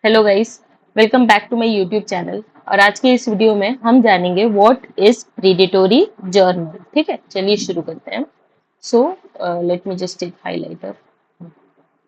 Hello guys, welcome back to my YouTube channel. और आज के इस वीडियो में हम जानेंगे व्हाट इज प्रीडेटोरी जर्नल। ठीक है, चलिए शुरू करते हैं। So let me just take highlighter.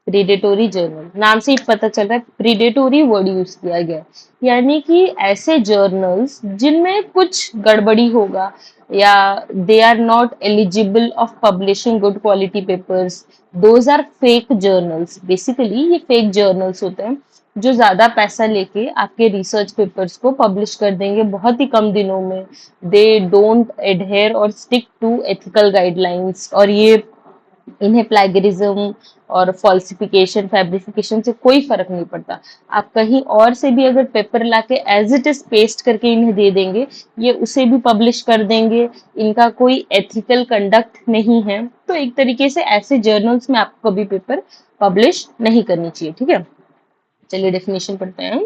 Predatory journal नाम से ही पता चल रहा है प्रीडेटोरी वर्ड यूज किया गया है, यानी कि ऐसे जर्नल्स जिनमें कुछ गड़बड़ी होगा या they are not eligible of publishing good quality papers. Those are fake journals. Basically ये फेक जर्नल्स होते हैं जो ज्यादा पैसा लेके आपके रिसर्च पेपर्स को पब्लिश कर देंगे बहुत ही कम दिनों में। दे डोंट एडहेयर और स्टिक टू एथिकल गाइडलाइंस, और ये इन्हें प्लेगरिज्म और फॉल्सिफिकेशन फैब्रिफिकेशन से कोई फर्क नहीं पड़ता। आप कहीं और से भी अगर पेपर लाके एज इट इज पेस्ट करके इन्हें दे देंगे, ये उसे भी पब्लिश कर देंगे। इनका कोई एथिकल कंडक्ट नहीं है, तो एक तरीके से ऐसे जर्नल्स में आपको कभी पेपर पब्लिश नहीं करनी चाहिए। ठीक है, चलिए डेफिनेशन पढ़ते हैं।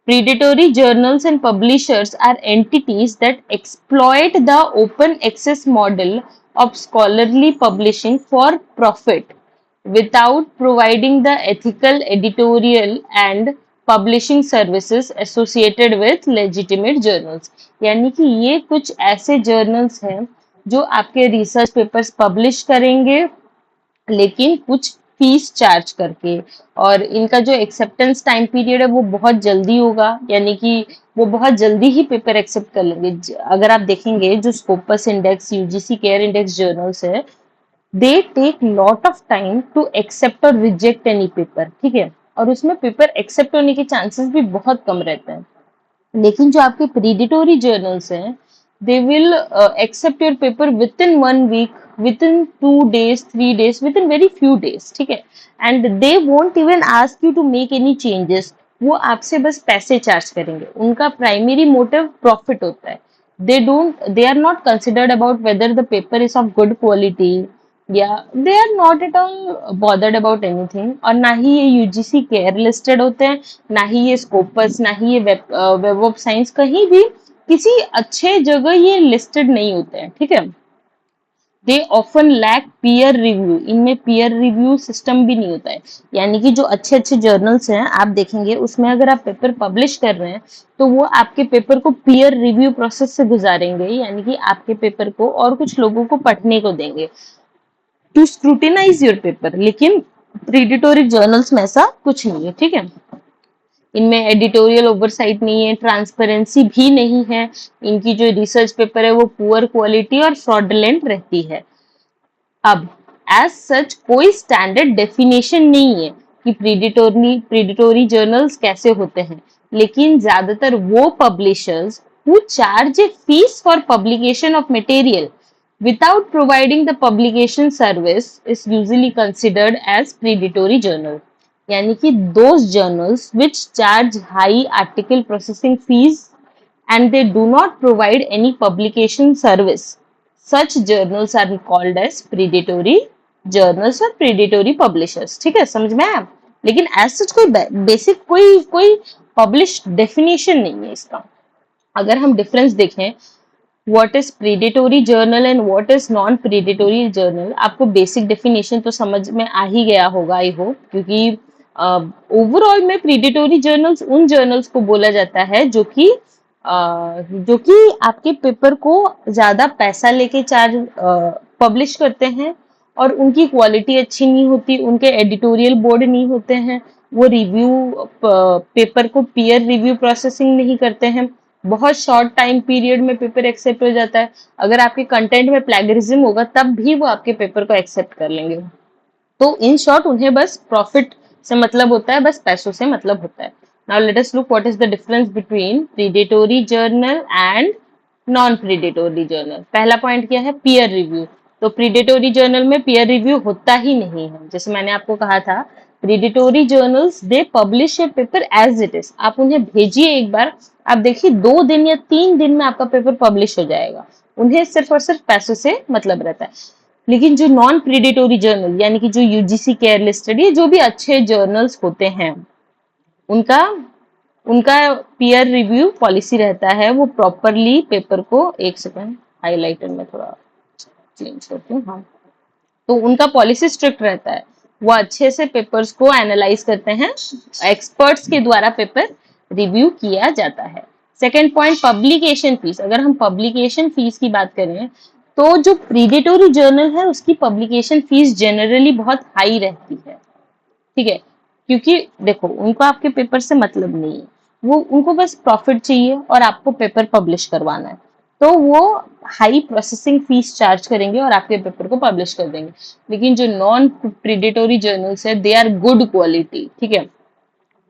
Predatory journals and publishers are entities that exploit the open access model of scholarly publishing for profit without providing the ethical editorial and publishing services associated with legitimate journals। यानी कि ये कुछ ऐसे जर्नल्स हैं जो आपके रिसर्च पेपर्स पब्लिश करेंगे, लेकिन कुछ फीस चार्ज करके। और इनका जो एक्सेप्टेंस टाइम पीरियड है वो बहुत जल्दी होगा, यानी कि वो बहुत जल्दी ही पेपर एक्सेप्ट कर लेंगे। अगर आप देखेंगे जो Scopus index, UGC care index journals है, they take lot of time to accept और रिजेक्ट एनी पेपर। ठीक है, और उसमें पेपर एक्सेप्ट होने के चांसेस भी बहुत कम रहते हैं। लेकिन जो आपके प्रीडिटोरी जर्नल्स हैं, they will accept your paper within 1 week, within 2 days, 3 days, within very few days. ठीक है, and they won't even ask you to make any changes. वो आपसे बस पैसे चार्ज करेंगे, उनका प्राइमरी मोटिव प्रॉफिट होता है। They are not considered about whether the paper is of good quality, या they are not at all bothered about anything. और ना ही ये यूजीसी केयर लिस्टेड होते हैं, ना ही ये स्कोपस, ना ही ये वेब ऑफ साइंस, कहीं भी किसी अच्छे जगह ये लिस्टेड नहीं होते हैं। ठीक है, they often lack peer review. इनमें पीयर रिव्यू सिस्टम भी नहीं होता है, यानी कि जो अच्छे अच्छे जर्नल्स हैं आप देखेंगे उसमें अगर आप पेपर पब्लिश कर रहे हैं तो वो आपके पेपर को पीयर रिव्यू प्रोसेस से गुजारेंगे, यानी कि आपके पेपर को और कुछ लोगों को पढ़ने को देंगे टू स्क्रूटिनाइज योर पेपर। लेकिन प्रीडिटोरी जर्नल्स में ऐसा कुछ नहीं है। ठीक है, इनमें एडिटोरियल ओवरसाइट नहीं है, ट्रांसपेरेंसी भी नहीं है। इनकी जो रिसर्च पेपर है वो पुअर क्वालिटी और फ्रॉडलेंट रहती है। अब एज सच कोई स्टैंडर्ड डेफिनेशन नहीं है कि प्रीडिटोरी जर्नल्स कैसे होते हैं, लेकिन ज्यादातर वो publishers who charge A fees for publication of material without providing the publication service is usually considered as predatory journal। यानी कि those journals which charge high article processing fees and they do not provide any publication service, such journals are called as predatory journals or predatory publishers। ठीक है, समझ में आया? लेकिन as such कोई basic कोई कोई पब्लिश डेफिनेशन नहीं है इसका। अगर हम डिफरेंस देखें what is predatory journal and what is non predatory journal, आपको बेसिक डेफिनेशन तो समझ में आ ही गया होगा आई होप, क्योंकि ओवरऑल में प्रीडेटोरी जर्नल्स उन जर्नल्स को बोला जाता है जो कि आपके पेपर को ज्यादा पैसा लेके चार्ज पब्लिश करते हैं, और उनकी क्वालिटी अच्छी नहीं होती, उनके एडिटोरियल बोर्ड नहीं होते हैं, वो रिव्यू पेपर को पीयर रिव्यू प्रोसेसिंग नहीं करते हैं, बहुत शॉर्ट टाइम पीरियड में पेपर एक्सेप्ट हो जाता है। अगर आपके कंटेंट में प्लेगरिज्म होगा तब भी वो आपके पेपर को एक्सेप्ट कर लेंगे। तो इन शॉर्ट उन्हें बस प्रॉफिट से मतलब होता है, बस पैसों से मतलब होता है। Now let us look what is the difference between predatory journal and non predatory journal. पहला पॉइंट क्या है? Peer review. तो प्रीडेटोरी जर्नल में पीयर रिव्यू होता ही नहीं है। जैसे मैंने आपको कहा था, predatory journals they publish a paper as it is. आप उन्हें भेजिए एक बार, आप देखिए 2 दिन या 3 दिन में आपका पेपर पब्लिश हो जाएगा। उन्हें सिर्फ और सिर्फ पैसों से मतलब रहता है। लेकिन जो नॉन प्रीडेटोरी जर्नल, यानी कि जो यूजीसी केयर लिस्टेड, ये जो भी अच्छे जर्नल्स होते हैं, उनका उनका पीयर रिव्यू पॉलिसी रहता है। वो प्रॉपरली पेपर को, एक सेकेंड हाईलाइटर में थोड़ा चेंज करती हूँ, हाँ। तो उनका पॉलिसी स्ट्रिक्ट रहता है। वो अच्छे से पेपर्स को एनालाइज करते हैं, एक्सपर्ट्स के द्वारा पेपर रिव्यू किया जाता है। Second point, publication fees. अगर हम पब्लिकेशन फीस की बात करें तो जो प्रीडेटोरी जर्नल है उसकी पब्लिकेशन फीस जनरली बहुत हाई रहती है, ठीक है, क्योंकि देखो उनको आपके पेपर से मतलब नहीं है, वो उनको बस प्रॉफिट चाहिए और आपको पेपर पब्लिश करवाना है, तो वो हाई प्रोसेसिंग फीस चार्ज करेंगे और आपके पेपर को पब्लिश कर देंगे। लेकिन जो नॉन प्रीडेटोरी जर्नल्स है दे आर गुड क्वालिटी, ठीक है,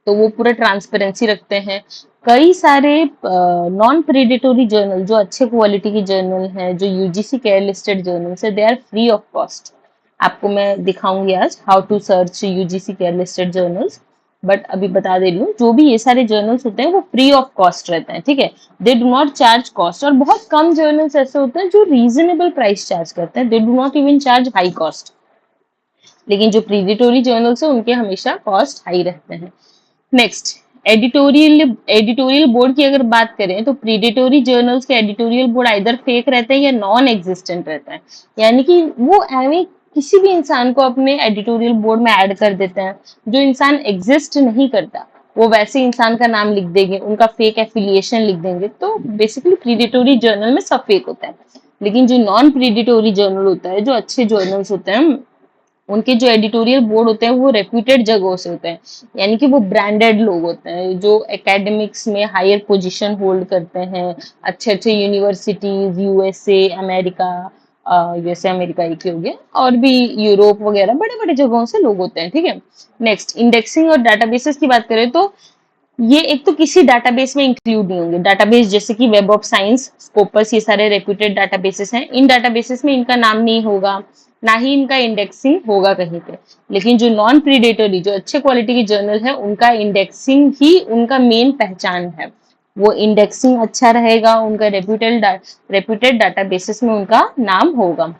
तो वो पूरा ट्रांसपेरेंसी रखते हैं। कई सारे नॉन प्रीडेटोरी जर्नल जो अच्छे क्वालिटी की जर्नल हैं, जो यूजीसी केयर लिस्टेड जर्नल्स है, they are free of cost. आपको मैं दिखाऊंगी आज how to search UGC care listed journals, but अभी बता दे रही हूँ जो भी ये सारे जर्नल्स होते हैं वो फ्री ऑफ कॉस्ट रहते हैं, ठीक है, they do not charge cost. और बहुत कम जर्नल्स ऐसे होते हैं जो रीजनेबल प्राइस चार्ज करते हैं, they do not even charge high cost. लेकिन जो प्रीडेटोरी जर्नल्स है उनके हमेशा कॉस्ट हाई रहते हैं। नेक्स्ट, एडिटोरियल बोर्ड की अगर बात करें तो प्रीडेटोरी जर्नल्स के एडिटोरियल बोर्ड आइदर फेक रहते हैं या नॉन एग्जिस्टेंट रहता है, यानी कि वो एवं किसी भी इंसान को अपने एडिटोरियल बोर्ड में ऐड कर देते हैं। जो इंसान एग्जिस्ट नहीं करता वो वैसे इंसान का नाम लिख देंगे, उनका फेक एफिलिएशन लिख देंगे, तो बेसिकली प्रीडेटोरी जर्नल में सब फेक होता है। लेकिन जो नॉन प्रीडेटोरी जर्नल होता है, जो अच्छे जर्नल्स होते हैं, उनके जो एडिटोरियल बोर्ड होते हैं वो रेप्यूटेड जगहों से होते हैं, यानी कि वो ब्रांडेड लोग होते हैं जो एकेडमिक्स में हायर पोजीशन होल्ड करते हैं, अच्छे अच्छे universities, USA America, USA America एक ही हो गया, और भी यूरोप वगैरह बड़े बड़े जगहों से लोग होते हैं, ठीक है। नेक्स्ट, इंडेक्सिंग और डाटाबेसेस की बात करें तो ये एक तो किसी डाटाबेस में इंक्लूड नहीं होंगे। डाटाबेस जैसे कि वेब ऑफ साइंस, स्कोपस, ये सारे रेप्यूटेड डाटाबेसेस हैं, इन डाटाबेसेस में इनका नाम नहीं होगा, ना ही इनका इंडेक्सिंग होगा कहीं पे। लेकिन जो नॉन प्रीडेटरी, जो अच्छे क्वालिटी की जर्नल है, उनका इंडेक्सिंग ही उनका मेन पहचान है। वो इंडेक्सिंग अच्छा रहेगा, उनका रेप्यूटेड डाटाबेसेस में उनका नाम होगा।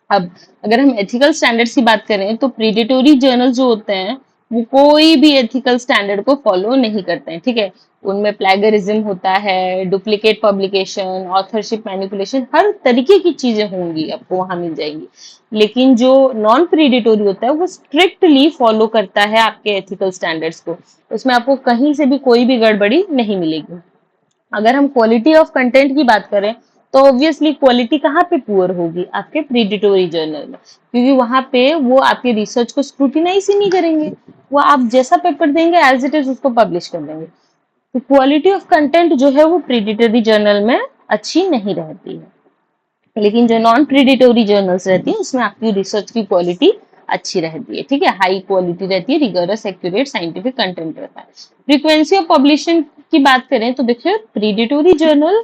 अब अगर हम एथिकल स्टैंडर्ड्स की बात करें तो प्रीडेटोरी जर्नल जो होते हैं वो कोई भी एथिकल स्टैंडर्ड को फॉलो नहीं करते हैं, ठीक है। उनमें प्लेगरिज्म होता है, डुप्लीकेट पब्लिकेशन, ऑथरशिप मैनिपुलेशन, हर तरीके की चीजें होंगी, आपको वहां मिल जाएंगी। लेकिन जो नॉन प्रीडेटोरी होता है वो स्ट्रिक्टली फॉलो करता है आपके एथिकल स्टैंडर्ड्स को, उसमें आपको कहीं से भी कोई भी गड़बड़ी नहीं मिलेगी। अगर हम क्वालिटी ऑफ कंटेंट की बात करें तो ऑब्वियसली क्वालिटी कहाँ पे पुअर होगी, आपके प्रीडिटोरी जर्नल में, क्योंकि वहां पे वो आपके रिसर्च को स्क्रूटिनाइज ही नहीं करेंगे, वो आप जैसा पेपर देंगे एज इट इज उसको पब्लिश कर देंगे। तो क्वालिटी ऑफ कंटेंट जो है वो प्रीडिटोरी जर्नल में अच्छी नहीं रहती है। लेकिन जो नॉन प्रीडिटोरी जर्नल्स रहती है उसमें आपकी रिसर्च की क्वालिटी अच्छी रहती है, ठीक है, हाई क्वालिटी रहती है, रिगरस एक्यूरेट साइंटिफिक कंटेंट रहता है। फ्रीक्वेंसी ऑफ पब्लिशिंग की बात करें तो देखिए प्रीडिटोरी जर्नल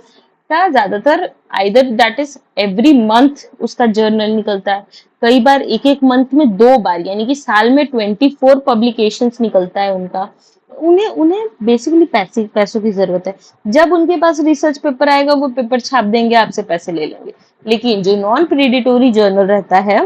का ज्यादातर either that is every month उसका जर्नल निकलता है, कई बार एक एक मंथ में 2 बार, यानी कि साल में 24 पब्लिकेशंस निकलता है उनका। उन्हें उन्हें बेसिकली पैसों की जरूरत है, जब उनके पास रिसर्च पेपर आएगा वो पेपर छाप देंगे, आपसे पैसे ले लेंगे। लेकिन जो नॉन प्रीडिटोरी जर्नल रहता है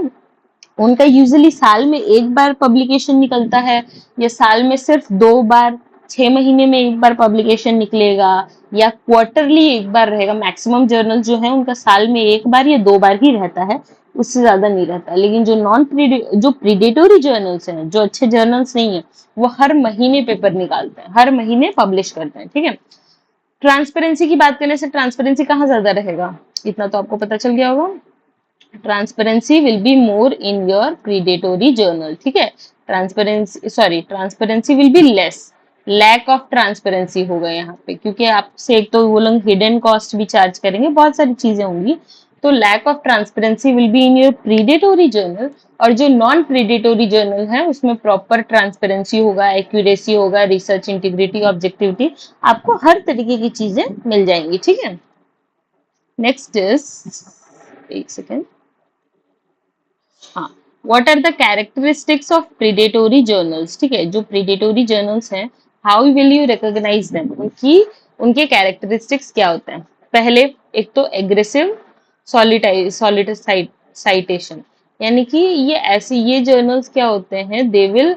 उनका यूजुअली साल में 1 बार पब्लिकेशन निकलता है, या साल में सिर्फ 2 बार, 6 महीने में 1 बार पब्लिकेशन निकलेगा, या क्वार्टरली 1 बार रहेगा। मैक्सिमम जर्नल जो है उनका साल में 1 बार या 2 बार ही रहता है, उससे ज्यादा नहीं रहता। लेकिन जो प्रीडेटोरी जर्नल्स हैं, जो अच्छे जर्नल्स नहीं है, वो हर महीने पेपर निकालते हैं, हर महीने पब्लिश करते हैं, ठीक है। ट्रांसपेरेंसी की बात करने से ट्रांसपेरेंसी कहाँ ज्यादा रहेगा, इतना तो आपको पता चल गया होगा। Transparency will be more in your predatory journal, ठीक है। Transparency will be less, lack of transparency होगा यहाँ पे, क्योंकि आपसे एक तो वो लोग हिडन कॉस्ट भी चार्ज करेंगे, बहुत सारी चीजें होंगी, तो lack of transparency will be in your predatory journal. और जो नॉन प्रीडेटोरी जर्नल है उसमें प्रॉपर ट्रांसपेरेंसी होगा, एक्यूरेसी होगा, रिसर्च इंटीग्रिटी, ऑब्जेक्टिविटी, आपको हर तरीके की चीजें मिल जाएंगी, ठीक है। नेक्स्ट इज, एक सेकेंड, हाँ, what are the characteristics of predatory journals, ठीक है, जो प्रीडेटोरी जर्नल्स हैं, how will you recognise them, उनके कैरेक्टरिस्टिक्स क्या होते हैं। पहले, एक तो एग्रेसिव सॉलिड साइटेशन, यानी कि ये जर्नल्स क्या होते हैं, दे विल,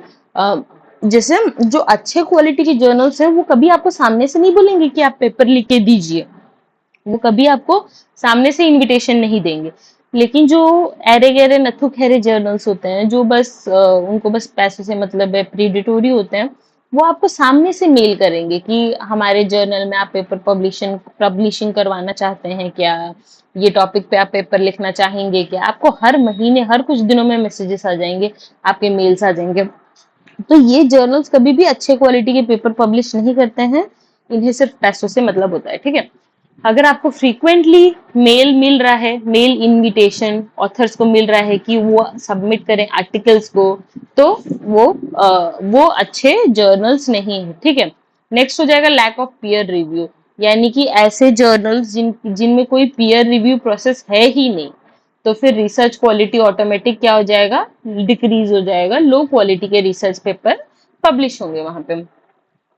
जैसे जो अच्छे क्वालिटी के जर्नल्स हैं वो कभी आपको सामने से नहीं बोलेंगे कि आप पेपर लिख के दीजिए, वो कभी आपको सामने से इनविटेशन नहीं देंगे। लेकिन जो एरे गहरे नथु खैरे जर्नल्स होते हैं, जो बस उनको बस पैसों से मतलब है, प्रीडेटोरी होते हैं, वो आपको सामने से मेल करेंगे कि हमारे जर्नल में आप पेपर पब्लिशिंग पब्लिशिंग करवाना चाहते हैं क्या, ये टॉपिक पे आप पेपर लिखना चाहेंगे क्या। आपको हर महीने हर कुछ दिनों में मैसेजेस आ जाएंगे, आपके मेल्स आ जाएंगे। तो ये जर्नल्स कभी भी अच्छे क्वालिटी के पेपर पब्लिश नहीं करते हैं, इन्हें सिर्फ पैसों से मतलब होता है, ठीक है। अगर आपको फ्रीक्वेंटली मेल मिल रहा है, मेल इनविटेशन ऑथर्स को मिल रहा है कि वो सबमिट करें आर्टिकल्स को, तो वो अच्छे जर्नल्स नहीं है, ठीक है। नेक्स्ट हो जाएगा लैक ऑफ पीयर रिव्यू, यानी कि ऐसे जर्नल्स जिनमें कोई पीयर रिव्यू प्रोसेस है ही नहीं, तो फिर रिसर्च क्वालिटी ऑटोमेटिक क्या हो जाएगा, डिक्रीज हो जाएगा, लो क्वालिटी के रिसर्च पेपर पब्लिश होंगे वहां पे।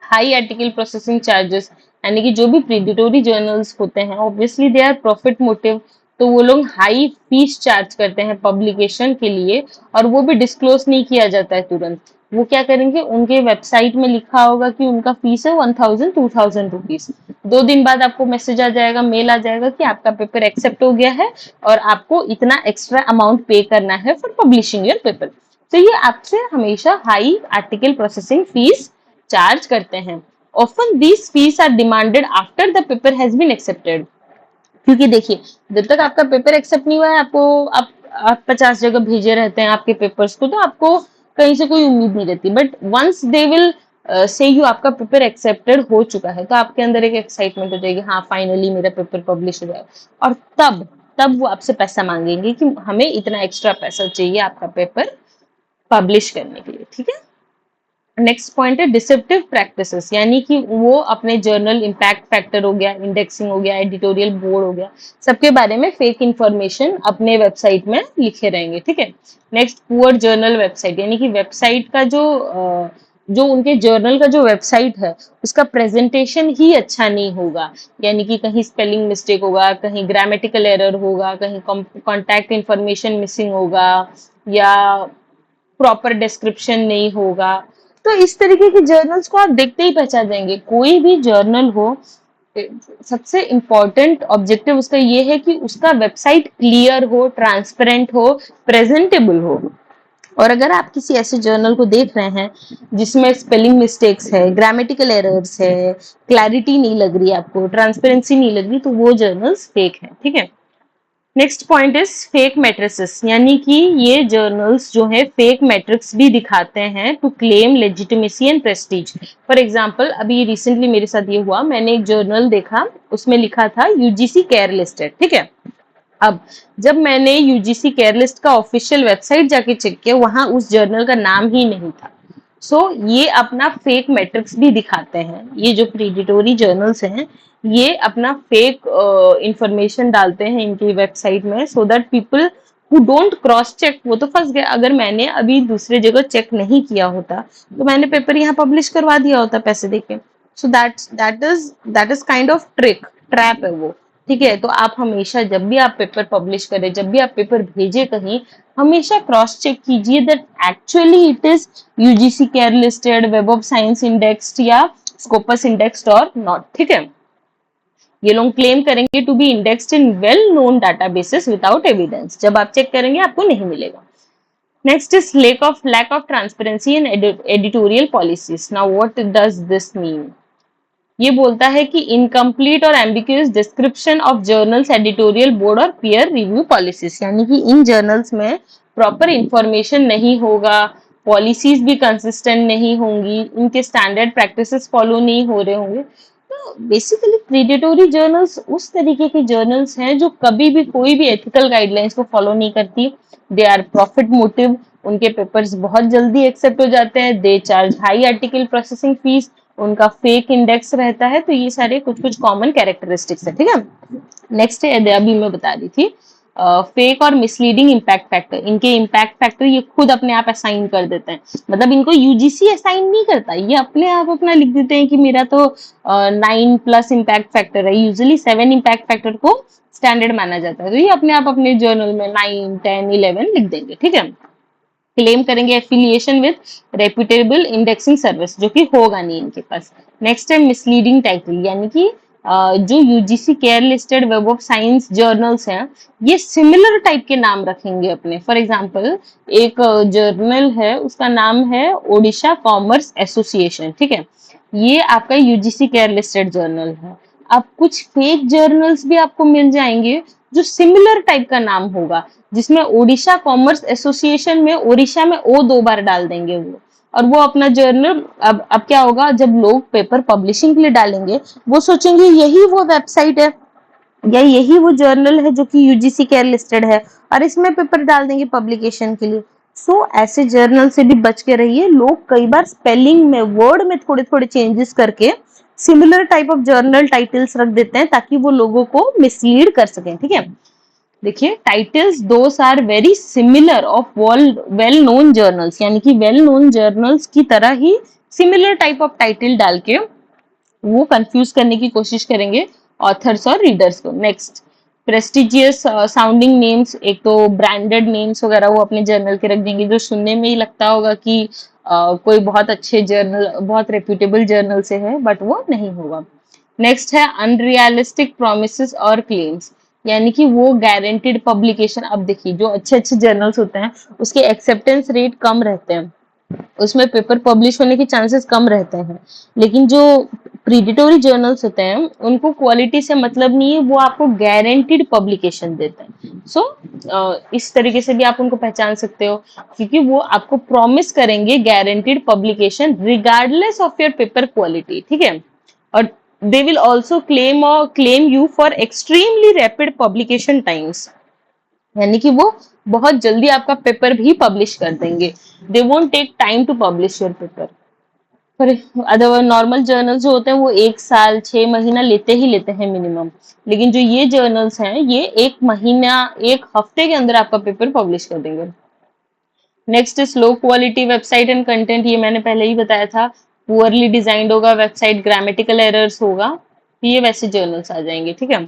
हाई आर्टिकल प्रोसेसिंग चार्जेस, यानी कि जो भी प्रीडिटोरी जर्नल्स होते हैं obviously they are profit motive, तो वो लोग हाई फीस चार्ज करते हैं पब्लिकेशन के लिए, और वो भी डिस्क्लोज नहीं किया जाता है तुरंत। वो क्या करेंगे, उनके वेबसाइट में लिखा होगा कि उनका फीस है 1000 2000 रुपीज। 2 दिन बाद आपको मैसेज आ जाएगा, मेल आ जाएगा कि आपका पेपर एक्सेप्ट हो गया है और आपको इतना एक्स्ट्रा अमाउंट पे करना है फॉर पब्लिशिंग योर पेपर। तो ये आपसे हमेशा high article processing fees charge करते हैं। Often these fees are demanded after the paper has been accepted, क्योंकि देखिए जब तक आपका पेपर एक्सेप्ट नहीं हुआ है, आप 50 जगह भेजे रहते हैं आपके पेपर्स को, तो आपको कहीं से कोई उम्मीद नहीं रहती। But once they will say you आपका पेपर एक्सेप्टेड हो चुका है, तो आपके अंदर एक एक्साइटमेंट हो जाएगी, हाँ फाइनली मेरा पेपर पब्लिश हो जाएगा। और तब तब वो आपसे पैसा मांगेंगे कि हमें इतना एक्स्ट्रा पैसा चाहिए आपका पेपर पब्लिश करने के लिए, ठीक है। नेक्स्ट पॉइंट है डिसेप्टिव प्रैक्टिसेस, यानी कि वो अपने जर्नल इम्पैक्ट फैक्टर हो गया, इंडेक्सिंग हो गया, एडिटोरियल बोर्ड हो गया, सबके बारे में फेक इंफॉर्मेशन अपने वेबसाइट में लिखे रहेंगे, ठीक है। नेक्स्ट पुअर जर्नल वेबसाइट, यानी कि वेबसाइट का जो उनके जर्नल का जो वेबसाइट है उसका प्रेजेंटेशन ही अच्छा नहीं होगा, यानी कि कहीं स्पेलिंग मिस्टेक होगा, कहीं ग्रामेटिकल एरर होगा, कहीं कॉन्टैक्ट इंफॉर्मेशन मिसिंग होगा, या प्रॉपर डिस्क्रिप्शन नहीं होगा। तो इस तरीके के जर्नल्स को आप देखते ही पहचान जाएंगे। कोई भी जर्नल हो, सबसे इम्पोर्टेंट ऑब्जेक्टिव उसका ये है कि उसका वेबसाइट क्लियर हो, ट्रांसपेरेंट हो, प्रेजेंटेबल हो। और अगर आप किसी ऐसे जर्नल को देख रहे हैं जिसमें स्पेलिंग मिस्टेक्स है, ग्रामेटिकल एरर्स है, क्लैरिटी नहीं लग रही, आपको ट्रांसपेरेंसी नहीं लग रही, तो वो जर्नल्स फेक है, ठीक है। Next point is fake matrices, यानी कि ये जर्नल्स जो है फेक मैट्रिक्स भी दिखाते हैं to claim legitimacy and prestige. For example अभी रिसेंटली मेरे साथ ये हुआ, मैंने एक जर्नल देखा, उसमें लिखा था यूजीसी केयर लिस्टेड, ठीक है। अब जब मैंने यूजीसी केयर लिस्ट का ऑफिशियल वेबसाइट जाके चेक किया, वहां उस जर्नल का नाम ही नहीं था। ये अपना फेक मैट्रिक्स भी दिखाते हैं, ये जो प्रीडिटोरी जर्नल्स हैं ये अपना फेक इंफॉर्मेशन डालते हैं इनकी वेबसाइट में, so that people who don't cross check, वो तो फंस गए। अगर मैंने अभी दूसरे जगह चेक नहीं किया होता तो मैंने पेपर यहाँ पब्लिश करवा दिया होता पैसे देके। So that is kind of trap है वो, ठीक है। तो आप हमेशा जब भी आप पेपर पब्लिश करें, जब भी आप पेपर भेजे कहीं, हमेशा क्रॉस चेक कीजिए that actually it is UGC care listed, web of science indexed या स्कोपस इंडेक्स्ड और नॉट, ठीक है। ये लोग क्लेम करेंगे to be indexed in well known databases without evidence, जब आप चेक करेंगे आपको नहीं मिलेगा। Next is lack of transparency in editorial policies. Now what does this mean? ये बोलता है कि इनकम्प्लीट और ambiguous description of journals, editorial board और पीयर रिव्यू पॉलिसीज, यानी कि इन जर्नल्स में प्रॉपर इंफॉर्मेशन नहीं होगा, पॉलिसीज भी कंसिस्टेंट नहीं होंगी, इनके स्टैंडर्ड प्रैक्टिसेस फॉलो नहीं हो रहे होंगे। तो बेसिकली प्रीडेटोरी जर्नल्स उस तरीके के जर्नल्स हैं जो कभी भी कोई भी एथिकल गाइडलाइंस को फॉलो नहीं करती। दे आर प्रॉफिट मोटिव, उनके पेपर्स बहुत जल्दी एक्सेप्ट हो जाते हैं, they charge high article processing fees, उनका फेक इंडेक्स रहता है। तो ये सारे कुछ कुछ कॉमन कैरेक्टरिस्टिक्स है, ठीक है। नेक्स्ट है, अभी मैं बता रही थी, फेक और मिसलीडिंग इम्पैक्ट फैक्टर। इनके इम्पैक्ट फैक्टर ये खुद अपने आप असाइन कर देते हैं, मतलब इनको यूजीसी असाइन नहीं करता, ये अपने आप अपना लिख देते हैं कि मेरा तो 9+ इम्पैक्ट फैक्टर है। यूजुअली 7 इम्पैक्ट फैक्टर को स्टैंडर्ड माना जाता है, तो ये अपने आप अपने जर्नल में 9 10 11 लिख देंगे, ठीक है। क्लेम करेंगे affiliation with reputable indexing service, जो कि होगा नहीं इनके पास। नेक्स्ट है मिसलीडिंग टाइटल, यानी कि जो UGC care listed web of science journals हैं, ये सिमिलर टाइप के नाम रखेंगे अपने। फॉर एग्जांपल, एक जर्नल है, उसका नाम है ओडिशा कॉमर्स एसोसिएशन, ठीक है, ये आपका यूजीसी केयर लिस्टेड जर्नल है। अब कुछ फेक जर्नल्स भी आपको मिल जाएंगे जो सिमिलर टाइप का नाम होगा, जिसमें ओडिशा कॉमर्स एसोसिएशन में ओडिशा में ओ 2 बार डाल देंगे वो, और वो अपना जर्नल, अब क्या होगा, जब लोग पेपर पब्लिशिंग के लिए डालेंगे, वो सोचेंगे यही वो वेबसाइट है या यही वो जर्नल है जो कि यूजीसी केयर लिस्टेड है, और इसमें पेपर डाल देंगे पब्लिकेशन के लिए। सो ऐसे जर्नल से भी बच के रहिए। लोग कई बार स्पेलिंग में, वर्ड में थोड़े थोड़े चेंजेस करके similar type of journal titles रख देते हैं ताकि वो लोगों को मिसलीड कर सकें, ठीक है। देखिए, titles those are very similar of well known journals, यानी कि वेल नोन जर्नल्स की तरह ही सिमिलर टाइप ऑफ टाइटल डाल के वो कंफ्यूज करने की कोशिश करेंगे ऑथर्स और रीडर्स को। नेक्स्ट, प्रेस्टिजियस साउंडिंग नेम्स, एक तो ब्रांडेड नेम्स वगैरह वो अपने जर्नल के रख देंगे जो सुनने में ही लगता होगा कि कोई बहुत अच्छे जर्नल, बहुत रेप्यूटेबल जर्नल से है, बट वो नहीं होगा। नेक्स्ट है अनरियलिस्टिक प्रोमिसेस और क्लेम्स, यानी कि वो गारंटीड पब्लिकेशन। अब देखिए, जो अच्छे अच्छे जर्नल्स होते हैं उसके एक्सेप्टेंस रेट कम रहते हैं, उसमें पेपर पब्लिश होने के चांसेस कम रहते हैं, लेकिन जो प्रीडिटोरी जर्नल्स होते हैं उनको क्वालिटी से मतलब नहीं है, वो आपको गारंटीड पब्लिकेशन देते हैं। सो इस तरीके से भी आप उनको पहचान सकते हो, क्योंकि वो आपको प्रॉमिस करेंगे guaranteed publication regardless of your paper quality, ठीक है। और they will also claim you for extremely rapid publication times, यानी कि वो बहुत जल्दी आपका पेपर भी पब्लिश कर देंगे। They won't take time to publish your paper. पर अदर नॉर्मल जर्नल्स जो होते हैं वो 1 साल 6 महीना लेते ही लेते हैं मिनिमम, लेकिन जो ये जर्नल्स हैं ये 1 महीना 1 हफ्ते के अंदर आपका पेपर पब्लिश कर देंगे। Next is low quality website and content, ये मैंने पहले ही बताया था, पुअरली डिजाइंड होगा वेबसाइट, ग्रामेटिकल एरर्स होगा, ये वैसे जर्नल्स आ जाएंगे, ठीक है।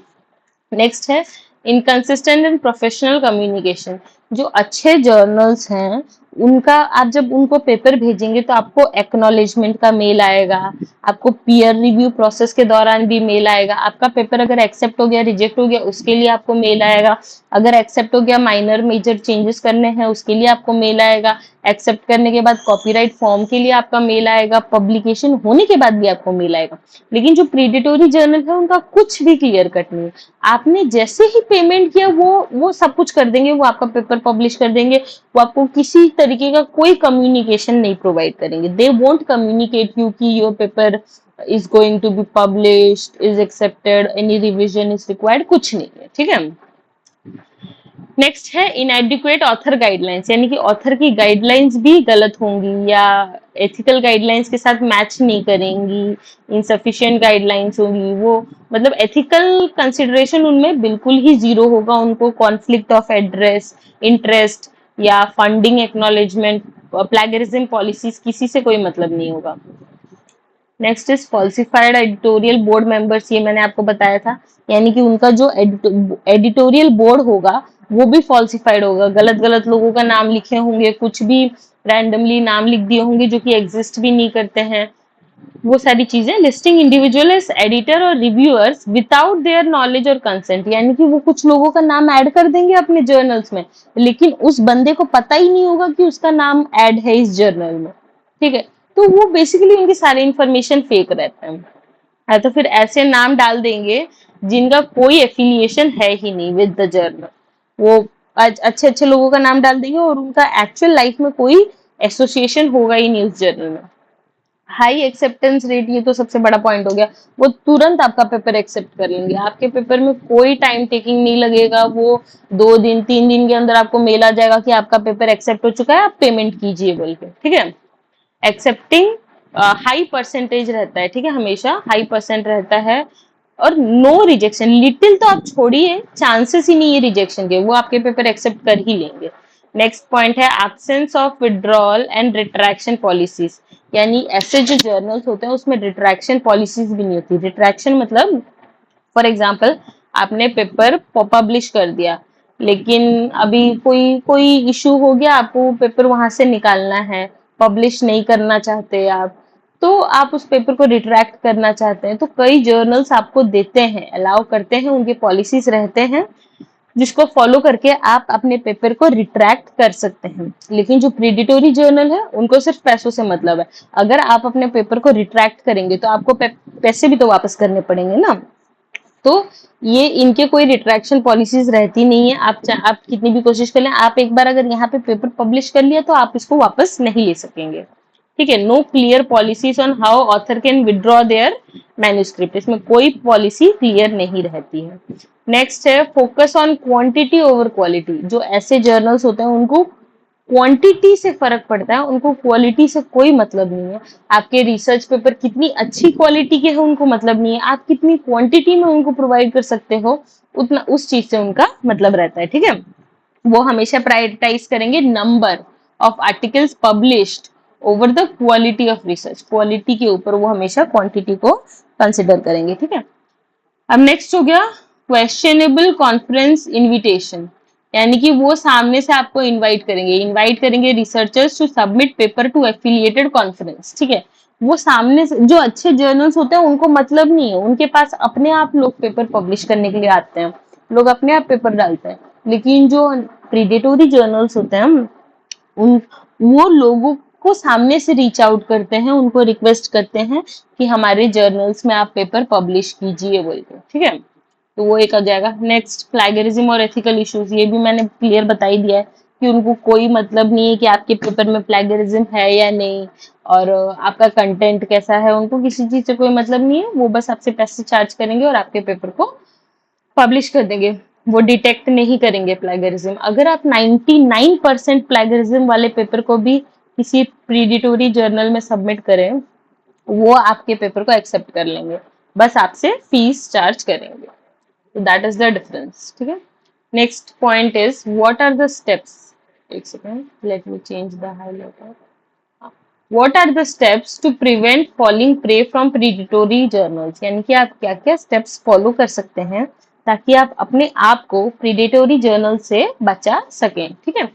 नेक्स्ट है इनकंसिस्टेंट एंड प्रोफेशनल कम्युनिकेशन। जो अच्छे जर्नल्स हैं उनका, आप जब उनको पेपर भेजेंगे तो आपको एक्नॉलेजमेंट का मेल आएगा, आपको पीयर रिव्यू प्रोसेस के दौरान भी मेल आएगा, आपका पेपर अगर एक्सेप्ट हो गया रिजेक्ट हो गया उसके लिए आपको मेल आएगा, अगर एक्सेप्ट हो गया माइनर मेजर चेंजेस करने हैं उसके लिए आपको मेल आएगा, एक्सेप्ट करने के बाद कॉपीराइट फॉर्म के लिए आपका मेल आएगा, पब्लिकेशन होने के बाद भी आपको मेल आएगा। लेकिन जो प्रीडिटोरी जर्नल है उनका कुछ भी क्लियर कट नहीं है, आपने जैसे ही पेमेंट किया वो सब कुछ कर देंगे, वो आपका पेपर पब्लिश कर देंगे, वो आपको किसी तरीके का कोई कम्युनिकेशन नहीं प्रोवाइड करेंगे। दे वोंट कम्युनिकेट यू कि your paper is going to be published, is accepted, any revision is required, कुछ नहीं है, ठीक है। नेक्स्ट है इनएडिक्वेट ऑथर गाइडलाइंस, यानी कि ऑथर की गाइडलाइंस भी गलत होंगी या एथिकल गाइडलाइंस के साथ मैच नहीं करेंगी, इनसफिशिएंट गाइडलाइंस होंगी, वो मतलब एथिकल कंसिडरेशन उनमें बिल्कुल ही जीरो होगा, उनको कॉन्फ्लिक्ट ऑफ एड्रेस इंटरेस्ट या फंडिंग एक्नॉलेजमेंट, प्लैगरिज्म पॉलिसीज, किसी से कोई मतलब नहीं होगा। Next is falsified editorial board members, ये मैंने आपको बताया था, यानी कि उनका जो एडिटोरियल बोर्ड होगा वो भी फॉल्सिफाइड होगा, गलत गलत लोगों का नाम लिखे होंगे, कुछ भी रैंडमली नाम लिख दिए होंगे जो कि एग्जिस्ट भी नहीं करते हैं, वो सारी चीजें। लिस्टिंग इंडिविजुअल एज एडिटर और रिव्यूअर्स विदाउट देयर नॉलेज और कंसेंट, यानी कि वो कुछ लोगों का नाम ऐड कर देंगे अपने जर्नल्स में, लेकिन उस बंदे को पता ही नहीं होगा कि उसका नाम ऐड है इस जर्नल में, ठीक है। तो वो बेसिकली उनकी सारी इंफॉर्मेशन फेक रहता है। तो फिर ऐसे नाम डाल देंगे जिनका कोई एफिलिएशन है ही नहीं विद द जर्नल, वो अच्छे अच्छे लोगों का नाम डाल देंगे और उनका एक्चुअल लाइफ में कोई एसोसिएशन होगा ही नहीं उस जर्नल में। हाई एक्सेप्टेंस रेट, ये तो सबसे बड़ा पॉइंट हो गया, वो तुरंत आपका पेपर एक्सेप्ट कर लेंगे, आपके पेपर में कोई टाइम टेकिंग नहीं लगेगा, वो 2 दिन 3 दिन के अंदर आपको मेल आ जाएगा कि आपका पेपर एक्सेप्ट हो चुका है, आप पेमेंट कीजिए बोल के, ठीक है। एक्सेप्टिंग हाई परसेंटेज रहता है, ठीक है, हमेशा हाई परसेंट रहता है, और नो रिजेक्शन, लिटिल तो आप छोड़िए, चांसेस ही नहीं है रिजेक्शन के, वो आपके पेपर एक्सेप्ट कर ही लेंगे। नेक्स्ट पॉइंट है absence of withdrawal and retraction policies, यानी ऐसे जो जर्नल्स होते हैं उसमें रिट्रैक्शन पॉलिसीज भी नहीं होती। रिट्रैक्शन मतलब, फॉर एग्जाम्पल, आपने पेपर पब्लिश कर दिया, लेकिन अभी कोई कोई इशू हो गया, आपको पेपर वहां से निकालना है, पब्लिश नहीं करना चाहते आप, तो आप उस पेपर को रिट्रैक्ट करना चाहते हैं तो कई जर्नल्स आपको देते हैं, अलाउ करते हैं, उनके पॉलिसीज रहते हैं जिसको फॉलो करके आप अपने पेपर को रिट्रैक्ट कर सकते हैं। लेकिन जो प्रीडिटोरी जर्नल है उनको सिर्फ पैसों से मतलब है। अगर आप अपने पेपर को रिट्रैक्ट करेंगे तो आपको पैसे भी तो वापस करने पड़ेंगे ना। तो ये इनके कोई रिट्रैक्शन पॉलिसीज रहती नहीं है। आप कितनी भी कोशिश कर लें, आप एक बार अगर यहाँ पे पेपर पब्लिश कर लिया तो आप इसको वापस नहीं ले सकेंगे। ठीक है, no clear policies on how author can withdraw their manuscript, इसमें कोई पॉलिसी क्लियर नहीं रहती है। नेक्स्ट है focus on quantity over quality. जो ऐसे जर्नल्स होते हैं उनको क्वांटिटी से फर्क पड़ता है, उनको क्वालिटी से कोई मतलब नहीं है। आपके रिसर्च पेपर कितनी अच्छी क्वालिटी के हैं उनको मतलब नहीं है, आप कितनी क्वांटिटी में उनको प्रोवाइड कर सकते हो उतना उस चीज से उनका मतलब रहता है। ठीक है, वो हमेशा प्रायोरिटाइज करेंगे number of articles published over the quality of research. Quality के ऊपर वो हमेशा क्वांटिटी को कंसिडर करेंगे। ठीक है, अब नेक्स्ट हो गया क्वेश्चनेबल कॉन्फ्रेंस इनविटेशन, यानी कि वो सामने से आपको इनवाइट करेंगे researchers to submit paper to affiliated conference. ठीक है, वो सामने से, जो अच्छे जर्नल्स होते हैं उनको मतलब नहीं है, उनके पास अपने आप लोग पेपर पब्लिश करने के लिए आते हैं, लोग अपने आप पेपर डालते हैं। लेकिन जो प्रीडेटोरी जर्नल्स होते हैं उन वो लोगों को सामने से रीच आउट करते हैं, उनको रिक्वेस्ट करते हैं कि हमारे जर्नल्स में आप पेपर पब्लिश कीजिए बोलकर। ठीक है, तो वो एक आ जाएगा। नेक्स्ट प्लैगियरिज्म और एथिकल इश्यूज, ये भी मैंने क्लियर बता ही दिया है कि उनको कोई मतलब नहीं है कि आपके पेपर में प्लैगियरिज्म है या नहीं और आपका कंटेंट कैसा है, उनको किसी चीज से कोई मतलब नहीं है। वो बस आपसे पैसे चार्ज करेंगे और आपके पेपर को पब्लिश कर देंगे, वो डिटेक्ट नहीं करेंगे प्लैगियरिज्म। अगर आप 99% प्लैगियरिज्म वाले पेपर को भी किसी प्रीडिटोरी जर्नल में सबमिट करें, वो आपके पेपर को एक्सेप्ट कर लेंगे, बस आपसे फीस चार्ज करेंगे। तो दैट इज द डिफरेंस। ठीक है, next point is what are the steps. एक second, let me change the highlighter. What are the steps to prevent falling prey from predatory journals, यानी कि आप क्या क्या स्टेप्स फॉलो कर सकते हैं ताकि आप अपने आप को प्रीडेटोरी जर्नल से बचा सकें। ठीक है,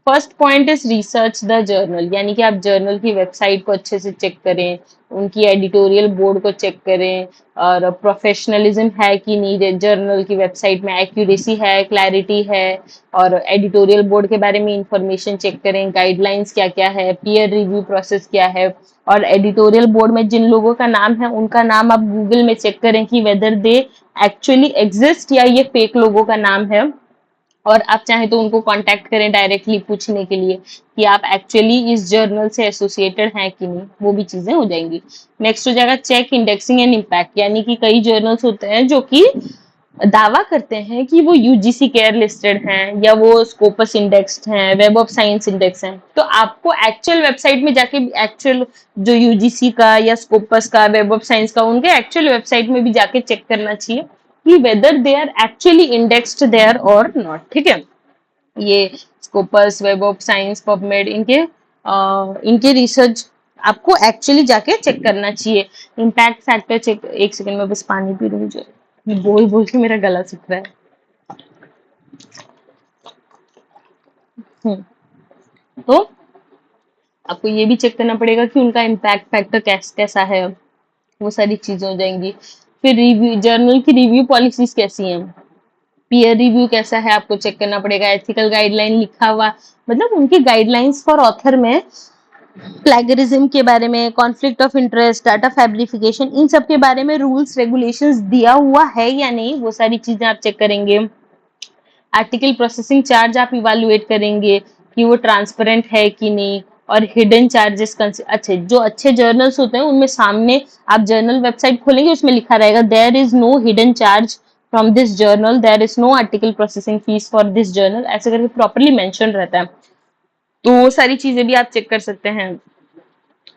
first point is research the journal, यानी कि आप जर्नल की वेबसाइट को अच्छे से चेक करें, उनकी एडिटोरियल बोर्ड को चेक करें और प्रोफेशनलिज्म है कि नहीं जर्नल की वेबसाइट में, एक्यूरेसी है, क्लैरिटी है, और एडिटोरियल बोर्ड के बारे में इंफॉर्मेशन चेक करें, गाइडलाइंस क्या क्या है, पीयर रिव्यू प्रोसेस क्या है, और एडिटोरियल बोर्ड में जिन लोगों का नाम है उनका नाम आप गूगल में चेक करें कि वेदर दे एक्चुअली एग्जिस्ट या ये फेक लोगों का नाम है। और आप चाहें तो उनको कांटेक्ट करें डायरेक्टली पूछने के लिए कि आप एक्चुअली इस जर्नल से एसोसिएटेड हैं कि नहीं, वो भी चीजें हो जाएंगी। नेक्स्ट हो जाएगा चेक इंडेक्सिंग एंड इम्पैक्ट, यानी कि कई जर्नल्स होते हैं जो कि दावा करते हैं कि वो यूजीसी केयर लिस्टेड हैं या वो स्कोपस इंडेक्स्ड हैं, वेब ऑफ साइंस इंडेक्स हैं। तो आपको एक्चुअल वेबसाइट में जाके एक्चुअल जो यूजीसी का या स्कोपस का, वेब ऑफ साइंस का, उनके एक्चुअल वेबसाइट में भी जाके चेक करना चाहिए कि whether they are actually indexed there और नॉट। ठीक है, ये Scopus, web of science, PubMed, इनके रिसर्च आपको एक्चुअली जाके चेक करना चाहिए। इम्पैक्ट फैक्टर चेक, एक सेकंड में बस पानी पी रही हूँ, बोल बोल के मेरा गला सूख रहा है। तो आपको ये भी चेक करना पड़ेगा कि उनका इम्पैक्ट फैक्टर कैसा है, वो सारी चीजें हो जाएंगी। फिर रिव्यू, जर्नल की रिव्यू पॉलिसीज कैसी हैं, पीयर रिव्यू कैसा है, आपको चेक करना पड़ेगा। एथिकल गाइडलाइन लिखा हुआ, मतलब उनकी गाइडलाइंस फॉर ऑथर में प्लैगियरिज्म के बारे में, कॉन्फ्लिक्ट ऑफ इंटरेस्ट, डाटा फैब्रिफिकेशन, इन सब के बारे में रूल्स रेगुलेशंस दिया हुआ है या नहीं, वो सारी चीजें आप चेक करेंगे। आर्टिकल प्रोसेसिंग चार्ज आप इवेलुएट करेंगे कि वो ट्रांसपेरेंट है कि नहीं, और हिडन चार्जेस। अच्छे जो अच्छे जर्नल्स होते हैं उनमें सामने आप जर्नल वेबसाइट खोलेंगे, उसमें लिखा रहेगा there is no hidden charge from this journal, there is no article processing fees for this journal, ऐसे करके प्रॉपरली मेंशन रहता है। तो वो सारी चीजें भी आप चेक कर सकते हैं।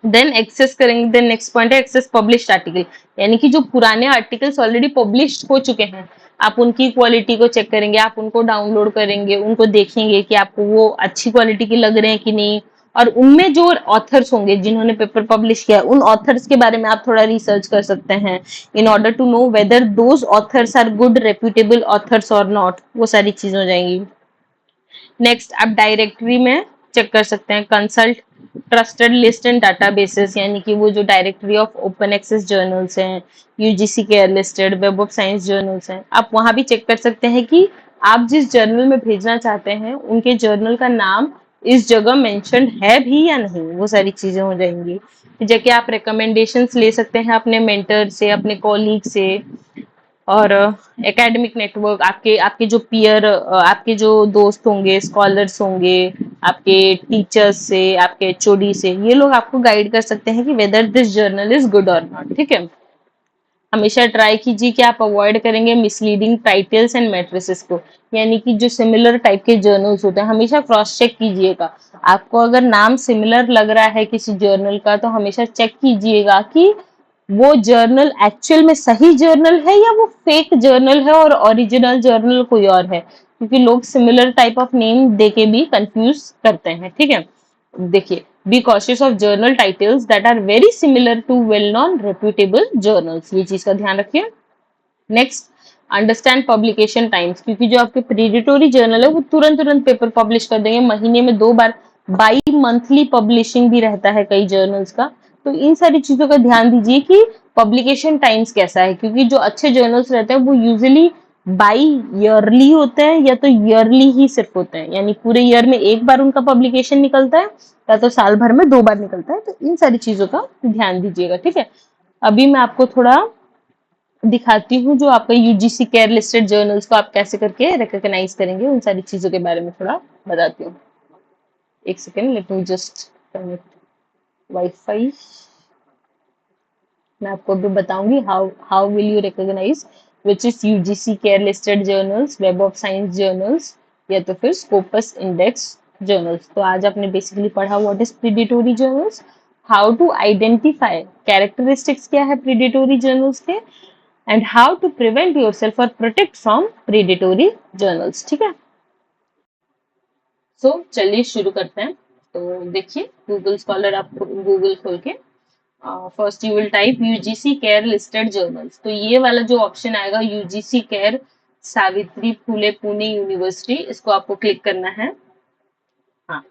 देन एक्सेस करेंगे। देन नेक्स्ट पॉइंट है एक्सेस पब्लिश्ड आर्टिकल, यानी कि जो पुराने आर्टिकल्स ऑलरेडी पब्लिश्ड हो चुके हैं, आप उनकी क्वालिटी को चेक करेंगे, आप उनको डाउनलोड करेंगे, उनको देखेंगे कि आपको वो अच्छी क्वालिटी के लग रहे हैं कि नहीं, और उनमें जो ऑथर्स होंगे जिन्होंने पेपर पब्लिश किया, उन ऑथर्स के बारे में आप थोड़ा रिसर्च कर सकते हैं in order to know whether those authors are good reputable authors और नॉट, वो सारी चीजें हो जाएंगी। नेक्स्ट आप डायरेक्टरी में चेक कर सकते हैं, consult trusted list and databases, यानी कि वो जो directory of open access journals हैं, UGC care listed, web of science journals हैं, आप वहां भी चेक कर सकते हैं कि आप जिस जर्नल में भेजना चाहते हैं उनके जर्नल का नाम इस जगह मेंशन्ड है भी या नहीं, वो सारी चीजें हो जाएंगी। फिर जाके आप रिकमेंडेशंस ले सकते हैं अपने मेंटर से, अपने कॉलीग से, और एकेडमिक नेटवर्क, आपके आपके जो पीयर, आपके जो दोस्त होंगे, स्कॉलर्स होंगे, आपके टीचर्स से, आपके एचओडी से, ये लोग आपको गाइड कर सकते हैं कि whether this journal is good और नॉट। ठीक है, हमेशा ट्राई कीजिए कि आप अवॉइड करेंगे मिसलीडिंग टाइटल्स एंड मैट्रिसेस को, यानी कि जो सिमिलर टाइप के जर्नल्स होते हैं हमेशा क्रॉस चेक कीजिएगा। आपको अगर नाम सिमिलर लग रहा है किसी जर्नल का तो हमेशा चेक कीजिएगा कि वो जर्नल एक्चुअल में सही जर्नल है या वो फेक जर्नल है और ओरिजिनल जर्नल कोई और है, क्योंकि लोग सिमिलर टाइप ऑफ नेम देके भी कंफ्यूज करते हैं। ठीक है, देखिए, be cautious of journal titles that are very similar to well known reputable journals, ये चीज का ध्यान रखिए। नेक्स्ट, अंडरस्टैंड पब्लिकेशन टाइम्स, क्योंकि जो आपके प्रीडिटोरी जर्नल है वो तुरंत तुरंत पेपर पब्लिश कर देंगे, महीने में 2 बार, बाई मंथली पब्लिशिंग भी रहता है कई जर्नल्स का। तो इन सारी चीजों का ध्यान दीजिए कि पब्लिकेशन टाइम्स कैसा है, क्योंकि जो अच्छे जर्नल्स रहते हैं वो यूजुअली बाई ईयरली होते हैं या तो ईयरली ही सिर्फ होते हैं, यानी पूरे ईयर में एक बार उनका पब्लिकेशन निकलता है या तो साल भर में 2 बार निकलता है। तो इन सारी चीजों का ध्यान दीजिएगा। ठीक है, अभी मैं आपको थोड़ा दिखाती हूँ जो आपका यूजीसी केयर लिस्टेड जर्नल्स को आप कैसे करके रिकॉग्नाइज करेंगे, उन सारी चीजों के बारे में थोड़ा बताती हूँ। एक second, let me just connect wifi. मैं आपको अभी बताऊंगी how how will you recognise which is UGC care listed journals, web of science journals, या तो फिर स्कोपस इंडेक्स जर्नल्स। तो आज आपने बेसिकली पढ़ा what is predatory journals, how to identify, characteristics क्या है प्रीडिटोरी जर्नल्स के, and how to prevent yourself और प्रोटेक्ट फ्रॉम प्रीडेटोरी जर्नल्स। ठीक है, सो चलिए शुरू करते हैं। तो देखिए, गूगल स्कॉलर आप गूगल खोल के first you will type UGC care listed journals, तो ये वाला जो ऑप्शन आएगा UGC care Savitri Phule Pune university, इसको आपको क्लिक करना है। हाँ,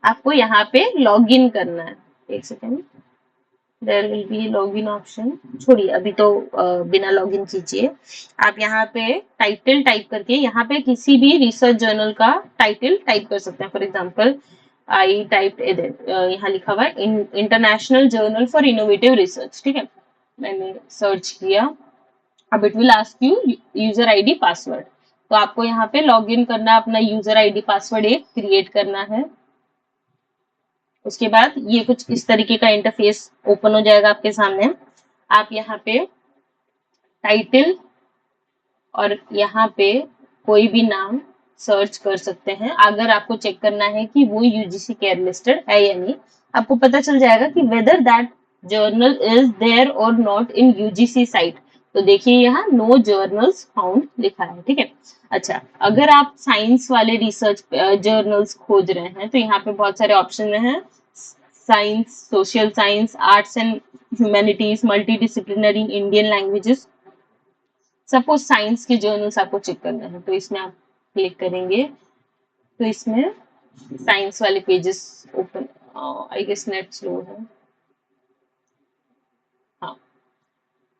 आपको यहाँ पे लॉग इन करना है। एक second, there will be login option, छोड़िए अभी तो बिना लॉगिन कीजिए। आप यहाँ पे टाइटल टाइप करके यहाँ पे किसी भी रिसर्च जर्नल का टाइटल टाइप कर सकते हैं। फॉर एग्जांपल आई टाइप, यहाँ लिखा हुआ है international journal for innovative research. ठीक है, मैंने सर्च किया। अब it will ask you user ID password, तो आपको यहाँ पे लॉग इन करना, अपना यूजर आईडी पासवर्ड एक क्रिएट करना है। उसके बाद ये कुछ इस तरीके का इंटरफेस ओपन हो जाएगा आपके सामने। आप यहाँ पे टाइटल और यहाँ पे कोई भी नाम सर्च कर सकते हैं, अगर आपको चेक करना है कि वो यूजीसी केयर लिस्टेड है या नहीं। आपको पता चल जाएगा कि whether that journal is there और नॉट इन यूजीसी साइट। तो देखिए यहाँ नो जर्नल्स फाउंड लिखा है। ठीक है, अच्छा, अगर आप साइंस वाले रिसर्च जर्नल्स खोज रहे हैं तो यहाँ पे बहुत सारे ऑप्शन हैं, science, social science, arts and humanities, multi disciplinary, Indian languages. Suppose science के जर्नल्स आपको चेक करना है तो इसमें आप क्लिक करेंगे तो इसमें साइंस वाले pages open, I guess net slow है। हाँ,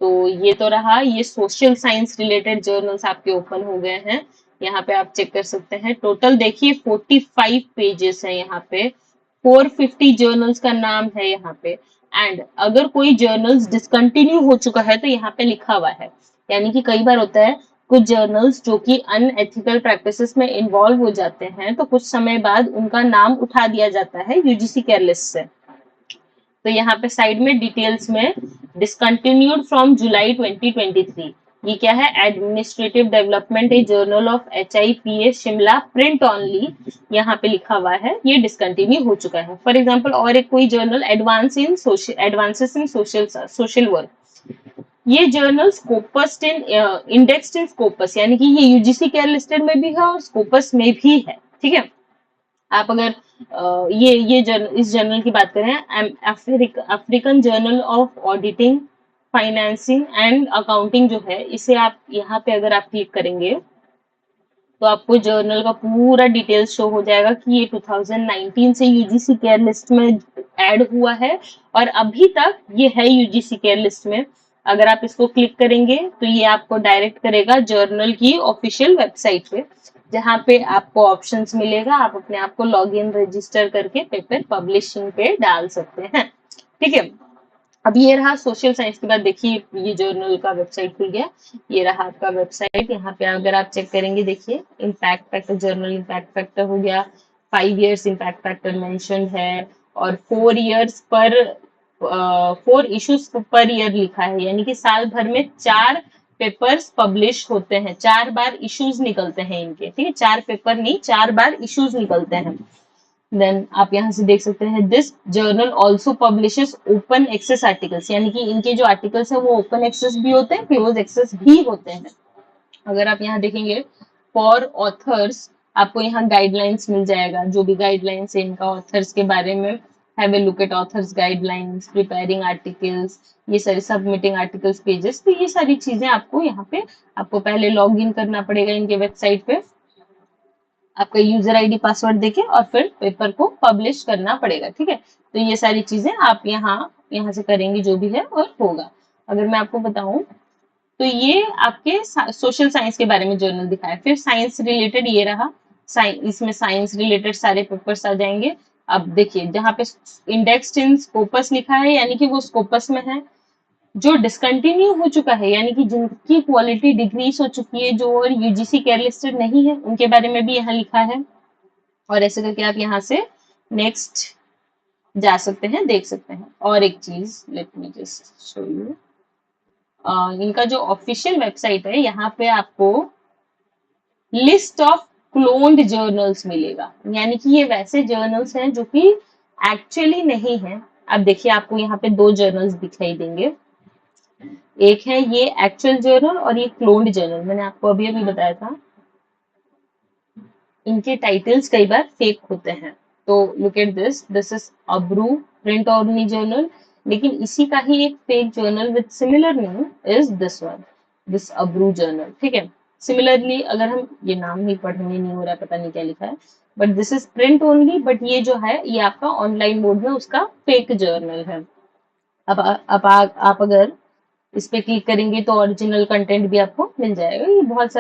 तो ये तो रहा, ये सोशल साइंस रिलेटेड जर्नल्स आपके ओपन हो गए हैं। यहाँ पे आप चेक कर सकते हैं, टोटल देखिए 45 पेजेस है यहाँ पे, 450 जर्नल्स का नाम है यहाँ पे। एंड अगर कोई जर्नल्स डिसकंटिन्यू हो चुका है तो यहाँ पे लिखा हुआ है, यानी कि कई बार होता है कुछ जर्नल्स जो कि अनएथिकल प्रैक्टिसेस में इन्वॉल्व हो जाते हैं तो कुछ समय बाद उनका नाम उठा दिया जाता है यूजीसी केयर लिस्ट से। तो यहाँ पे साइड में डिटेल्स में डिसकंटिन्यूड फ्रॉम जुलाई 2023, ये क्या है, administrative development A journal of HIPA Shimla print only, यहाँ पे लिखा हुआ है ये डिसकंटिन्यू हो चुका है। फॉर एग्जांपल और एक कोई journal advances in social work, ये जर्नल स्कोपस इन इंडेक्स्ड इन स्कोपस, यानी कि ये यूजीसी केयर लिस्टेड में भी है और स्कोपस में भी है। ठीक है, आप अगर ये जर्नल, इस जर्नल की बात करें, African journal of auditing, financing and accounting जो है, इसे आप यहाँ पे अगर आप क्लिक करेंगे तो आपको जर्नल का पूरा डिटेल्स शो हो जाएगा कि ये 2019 से यूजीसी केयर लिस्ट में ऐड हुआ है और अभी तक ये है यूजीसी केयर लिस्ट में। अगर आप इसको क्लिक करेंगे तो ये आपको डायरेक्ट करेगा जर्नल की ऑफिशियल वेबसाइट पे, जहाँ पे आपको ऑप्शंस मिलेगा, आप अपने आप को लॉग इन रजिस्टर करके पेपर पब्लिशिंग पे डाल सकते हैं। ठीक है, अब ये रहा सोशल साइंस के बाद। देखिए ये जर्नल का वेबसाइट खुल गया, ये रहा आपका वेबसाइट। यहाँ पे अगर आप चेक करेंगे, देखिए impact factor, journal impact factor हो गया, 5 years इम्पैक्ट फैक्टर मेंशन्ड है और 4 years पर 4 issues पर ईयर लिखा है, यानी कि साल भर में 4 पेपर्स पब्लिश होते हैं, 4 बार इश्यूज निकलते हैं इनके। ठीक है, 4 पेपर नहीं, 4 बार इश्यूज निकलते हैं। देन आप यहाँ से देख सकते हैं, this journal also publishes open access articles, यानी कि इनके जो आर्टिकल्स है वो ओपन एक्सेस भी होते हैं, क्लोज एक्सेस भी होते हैं। अगर आप यहाँ देखेंगे फॉर ऑथर्स, आपको यहाँ गाइडलाइंस मिल जाएगा, जो भी गाइडलाइंस है इनका ऑथर्स के बारे में। Have a look at authors guidelines, preparing articles, ये सारी सबमिटिंग आर्टिकल्स पेजेस। तो ये सारी चीजें आपको यहाँ पे, आपको पहले लॉग इन करना पड़ेगा इनके वेबसाइट पे, आपका यूजर आईडी पासवर्ड देके, और फिर पेपर को पब्लिश करना पड़ेगा। ठीक है, तो ये सारी चीजें आप यहाँ यहाँ से करेंगे जो भी है और होगा। अगर मैं आपको बताऊं तो ये आपके सोशल साइंस के बारे में जर्नल दिखाया। फिर साइंस रिलेटेड ये रहा, इसमें साइंस रिलेटेड सारे पेपर्स आ जाएंगे। अब देखिए जहाँ पे इंडेक्स्ड इन स्कोपस लिखा है, यानी कि वो स्कोपस में है। जो डिसकंटिन्यू हो चुका है, यानी कि जिनकी क्वालिटी डिक्रीज हो चुकी है, जो और यूजीसी केयर लिस्टेड नहीं है, उनके बारे में भी यहाँ लिखा है। और ऐसे करके आप यहाँ से नेक्स्ट जा सकते हैं, देख सकते हैं। और एक चीज, late me just show you, इनका जो ऑफिशियल वेबसाइट है, यहाँ पे आपको लिस्ट ऑफ क्लोन्ड जर्नल्स मिलेगा, यानी कि ये वैसे जर्नल्स हैं जो कि एक्चुअली नहीं है। अब देखिए आपको यहाँ पे 2 जर्नल्स दिखाई देंगे, एक है ये एक्चुअल जर्नल और ये क्लोन्ड जर्नल। मैंने आपको अभी अभी बताया था इनके टाइटल्स कई बार फेक होते हैं। तो look at this is Abru print only journal, लेकिन इसी का ही एक fake journal with similar name is this one, this Abru journal. ठीक है, सिमिलरली अगर हम, ये नाम ही पढ़ने नहीं हो रहा है, पता नहीं क्या लिखा है, but this is print only, but ये जो है ये आपका ऑनलाइन मोड में उसका फेक जर्नल है। अब आप अगर इस पे क्लिक करेंगे तो ओरिजिनल कंटेंट भी आपको मिल जाएगा। ये बहुत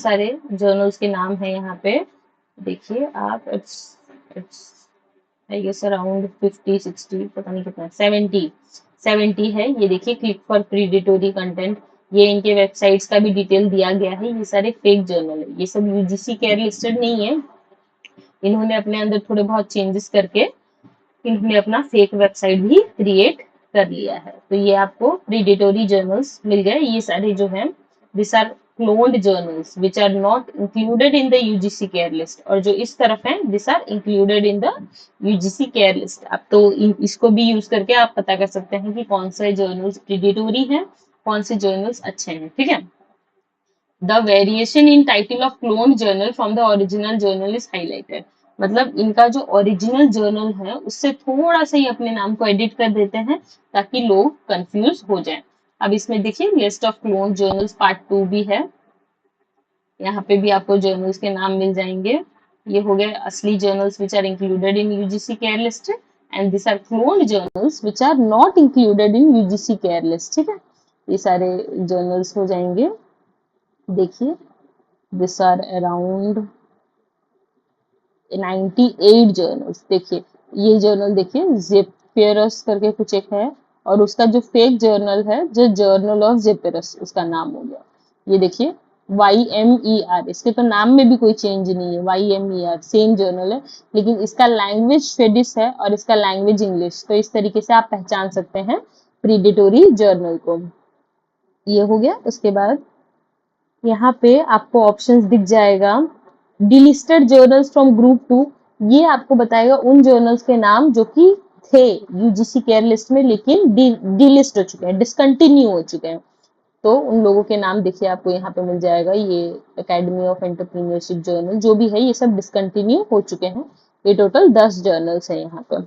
सारे जर्नल्स के नाम है यहाँ पे, देखिए आप। इट्स आई गेस अराउंड 50-60, पता नहीं कितना, 70 है। ये देखिए, क्लिक फॉर प्रीडेटोरी कंटेंट, ये इनके वेबसाइट्स का भी डिटेल दिया गया है। ये सारे फेक जर्नल है, ये सब यूजीसी केयर लिस्टेड नहीं है। इन्होंने अपने अंदर थोड़े बहुत चेंजेस करके इन्होंने अपना फेक वेबसाइट भी क्रिएट कर लिया है। तो ये आपको प्रीडेटोरी जर्नल्स मिल गए। ये सारे जो हैं, this are cloned journals which are not included in the UGC care list, और जो इस तरफ हैं this are included in the UGC care list. अब तो इसको भी यूज करके आप पता कर सकते हैं कि कौन से जर्नल्स प्रीडेटोरी हैं, कौन से जर्नल्स अच्छे हैं। ठीक है, the variation in title of clone journal from the original journal is highlighted, मतलब इनका जो ओरिजिनल जर्नल है उससे थोड़ा सा ही अपने नाम को एडिट कर देते हैं ताकि लोग कंफ्यूज हो जाएं। अब इसमें देखिए list of clone journals part 2 भी है, यहाँ पे भी आपको जर्नल्स के नाम मिल जाएंगे। ये हो गए असली journals which are included in UGC care list, and this are clone journals which are not included in UGC care list. ठीक है, ये सारे जर्नल्स हो जाएंगे। देखिए दिस आर अराउंड 98 जर्नल्स। देखिए ये जर्नल, देखिए जेपेरस करके कुछ एक है, और उसका जो फेक जर्नल है, जो जर्नल ऑफ जेपेरस, उसका नाम हो गया। ये देखिए YMER, इसके तो नाम में भी कोई चेंज नहीं है, YMER सेम जर्नल है, लेकिन इसका लैंग्वेज स्वेडिश है और इसका लैंग्वेज इंग्लिश। तो इस तरीके से आप पहचान सकते हैं प्रीडेटोरी जर्नल को। ये हो गया। उसके बाद यहाँ पे आपको ऑप्शंस दिख जाएगा, डिलिस्टेड जर्नल्स फ्रॉम ग्रुप 2, ये आपको बताएगा उन जर्नल्स के नाम जो कि थे यूजीसी केयर लिस्ट में लेकिन डिलिस्ट हो चुके हैं, डिसकंटिन्यू हो चुके हैं। तो उन लोगों के नाम देखिए आपको यहाँ पे मिल जाएगा। ये एकेडमी ऑफ एंटरप्रेन्योरशिप जर्नल जो भी है, ये सब डिसकंटिन्यू हो चुके हैं। ये टोटल 10 जर्नल्स है यहाँ पे।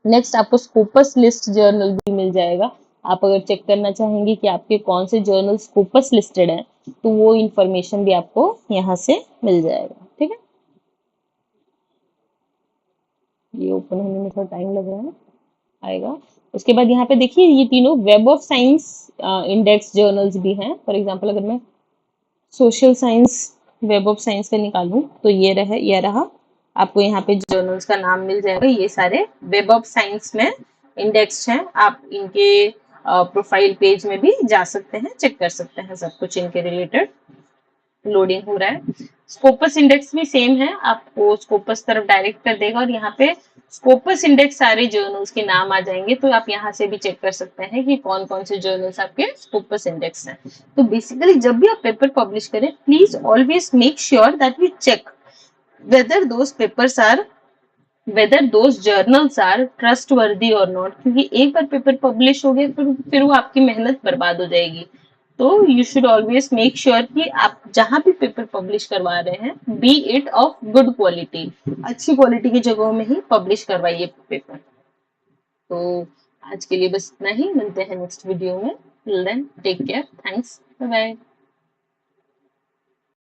नेक्स्ट आपको स्कोपस लिस्ट जर्नल भी मिल जाएगा। आप अगर चेक करना चाहेंगे कि आपके कौन से जर्नल स्कोपस लिस्टेड है, तो वो इंफॉर्मेशन भी आपको यहाँ से मिल जाएगा। ठीक है, ये ओपन होने में थोड़ा टाइम लग रहा है, आएगा। उसके बाद यहाँ पे देखिए ये तीनों web of science index journals भी हैं। फॉर एग्जांपल अगर मैं social science, web of science का निकालूं तो ये रहा, आपको यहाँ पे जर्नल्स का नाम मिल जाएगा। ये सारे वेब ऑफ साइंस में इंडेक्स हैं, आप इनके प्रोफाइल पेज में भी जा सकते हैं, चेक कर सकते हैं सब कुछ इनके रिलेटेड। लोडिंग हो रहा है। स्कोपस इंडेक्स भी सेम है, आपको स्कोपस तरफ डायरेक्ट कर देगा और यहाँ पे स्कोपस इंडेक्स सारे जर्नल्स के नाम आ जाएंगे, तो आप यहाँ से भी चेक कर सकते हैं कि कौन कौन से जर्नल्स आपके स्कोपस इंडेक्स हैं। तो बेसिकली जब भी आप पेपर पब्लिश करें, please always make sure that we check whether those papers are, whether those journals are trustworthy और नॉट, क्योंकि एक बार पेपर पब्लिश हो गया फिर वो आपकी मेहनत बर्बाद हो जाएगी। तो you should always make sure कि आप जहां भी पेपर पब्लिश करवा रहे हैं, B it of good quality, अच्छी क्वालिटी की जगहों में ही पब्लिश करवाइए पेपर। तो आज के लिए बस इतना ही, मिलते हैं नेक्स्ट वीडियो में। Till then take care, thanks, bye bye.